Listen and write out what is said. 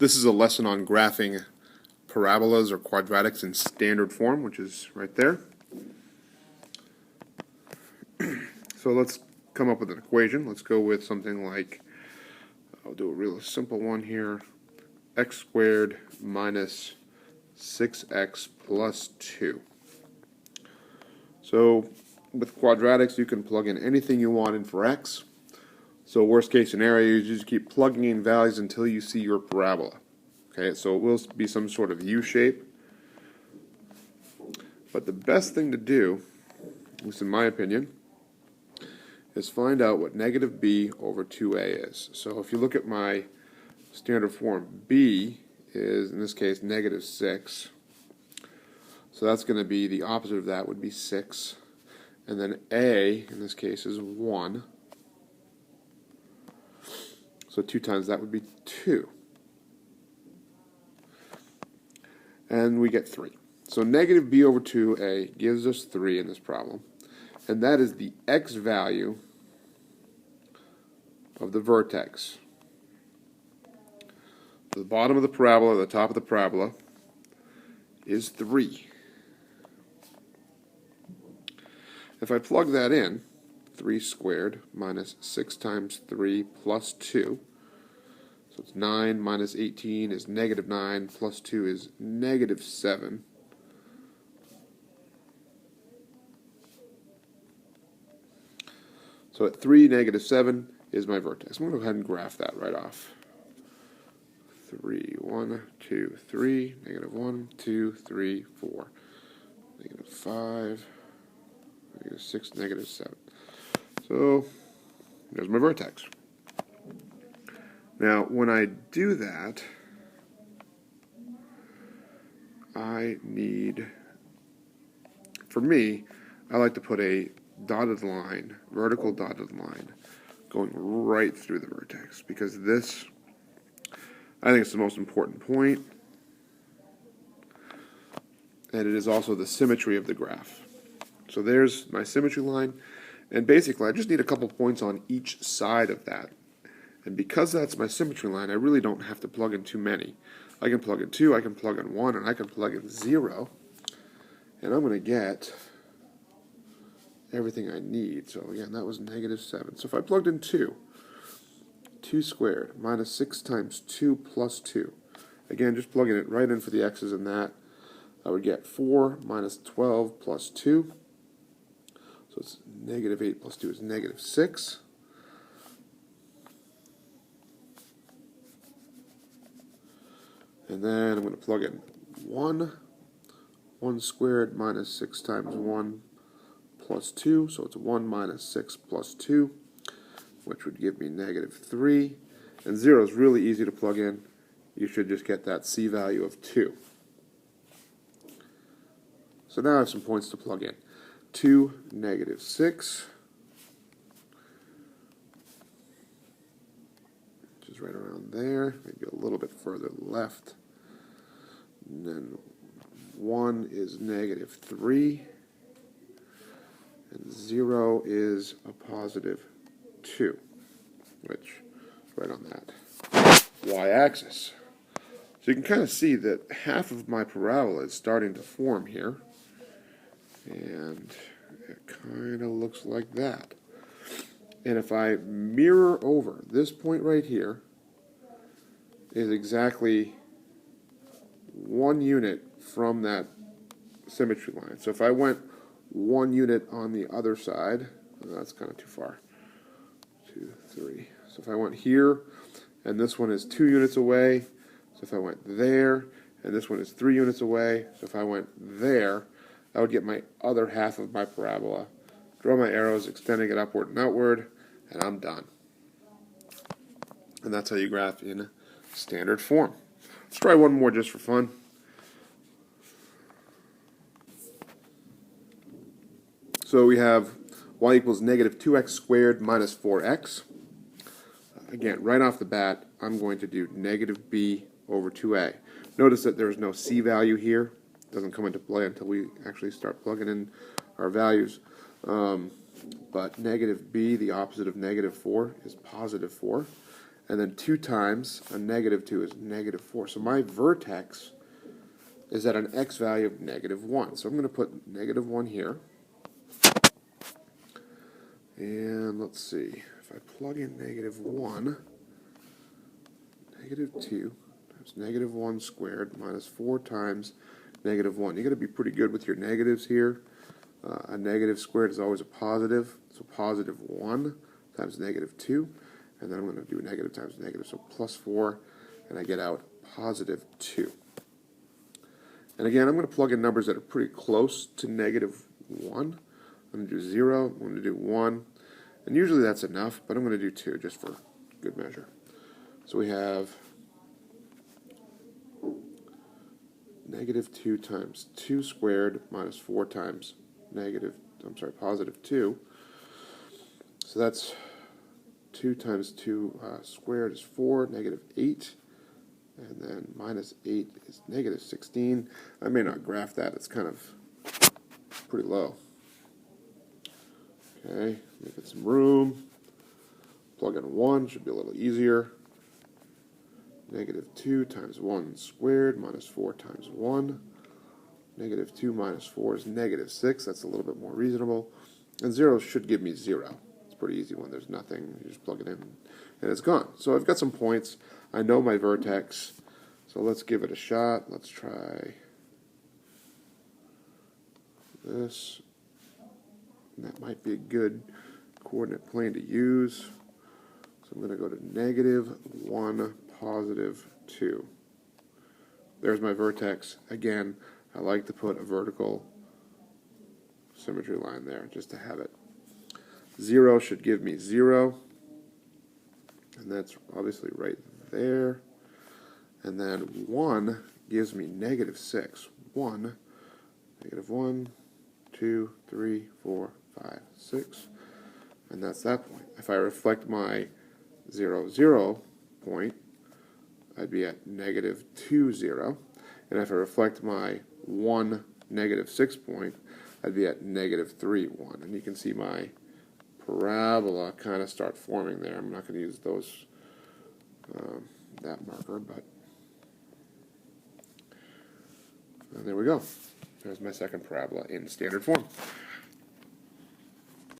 This is a lesson on graphing parabolas or quadratics in standard form, which is right there. So let's come up with an equation. Let's go with something like, I'll do a real simple one here, x squared minus 6x plus 2. So with quadratics, you can plug in anything you want in for x. So worst case scenario, you just keep plugging in values until you see your parabola. Okay, so it will be some sort of U shape. But the best thing to do, at least in my opinion, is find out what negative b over 2a is. So if you look at my standard form, b is, in this case, negative 6. So that's going to be, the opposite of that would be 6. And then a, in this case, is 1. So 2 times that would be 2. And we get 3. So negative b over 2a gives us 3 in this problem. And that is the x value of the vertex. The bottom of the parabola, the top of the parabola, is 3. If I plug that in, 3 squared minus 6 times 3 plus 2, so it's 9 minus 18 is negative 9, plus 2 is negative 7. So at 3, negative 7 is my vertex. I'm going to go ahead and graph that right off. 3, 1, 2, 3, negative 1, 2, 3, 4, negative 5, negative 6, negative 7. So there's my vertex. Now, when I do that, I need, for me, I like to put a dotted line, vertical dotted line, going right through the vertex, because this, I think it's the most important point, and it is also the symmetry of the graph. So there's my symmetry line, and basically I just need a couple points on each side of that. And because that's my symmetry line, I really don't have to plug in too many. I can plug in 2, I can plug in 1, and I can plug in 0, and I'm going to get everything I need. So again, that was negative 7. So if I plugged in 2, 2 squared minus 6 times 2 plus 2. Again, just plugging it right in for the x's in that, I would get 4 minus 12 plus 2. So it's negative 8 plus 2 is negative 6. And then I'm going to plug in 1. 1 squared minus 6 times 1 plus 2. So it's 1 minus 6 plus 2, which would give me negative 3. And 0 is really easy to plug in. You should just get that c value of 2. So now I have some points to plug in. 2, negative 6, which is right around there, maybe a little bit further left. And then 1 is negative 3, and 0 is a positive 2, which is right on that y-axis. So you can kind of see that half of my parabola is starting to form here. And it kind of looks like that. And if I mirror over, this point right here is exactly 1 unit from that symmetry line. So if I went 1 unit on the other side, that's kind of too far. 2, 3. So if I went here, and this one is 2 units away, so if I went there, and this one is 3 units away, so if I went there, I would get my other half of my parabola, draw my arrows, extending it upward and outward, and I'm done. And that's how you graph in standard form. Let's try one more just for fun. So we have y equals negative 2x squared minus 4x. Again, right off the bat, I'm going to do negative b over 2a. Notice that there's no c value here. Doesn't come into play until we actually start plugging in our values. But negative b, the opposite of negative 4, is positive 4. and then 2 times a negative 2 is negative 4. So my vertex is at an x value of negative 1. So I'm going to put negative 1 here. And let's see, if I plug in negative 1, negative 2 times negative 1 squared minus 4 times negative 1. You've got to be pretty good with your negatives here. A negative squared is always a positive, so positive 1 times negative 2. And then I'm going to do negative times negative, so plus 4, and I get out positive 2. And again, I'm going to plug in numbers that are pretty close to negative 1. I'm going to do 0, I'm going to do 1, and usually that's enough, but I'm going to do 2 just for good measure. So we have negative 2 times 2 squared minus 4 times positive 2. So that's 2 times 2 squared is 4, negative 8. And then minus 8 is negative 16. I may not graph that. It's kind of pretty low. Okay, give it some room. Plug in 1, should be a little easier. Negative 2 times 1 squared minus 4 times 1. Negative 2 minus 4 is negative 6. That's a little bit more reasonable. And 0 should give me 0. It's pretty easy when there's nothing. You just plug it in and it's gone. So I've got some points. I know my vertex. So let's give it a shot. Let's try this. And that might be a good coordinate plane to use. So I'm going to go to negative 1, positive 2. There's my vertex. Again, I like to put a vertical symmetry line there just to have it. 0 should give me 0. And that's obviously right there. And then 1 gives me negative 6. 1, negative 1, 2, 3, 4, 5, 6. And that's that point. If I reflect my 0, 0 point, I'd be at negative 2, 0. And if I reflect my 1, negative 6 point, I'd be at negative 3, 1. And you can see my parabola kind of start forming there. I'm not going to use those that marker, but there we go. There's my second parabola in standard form.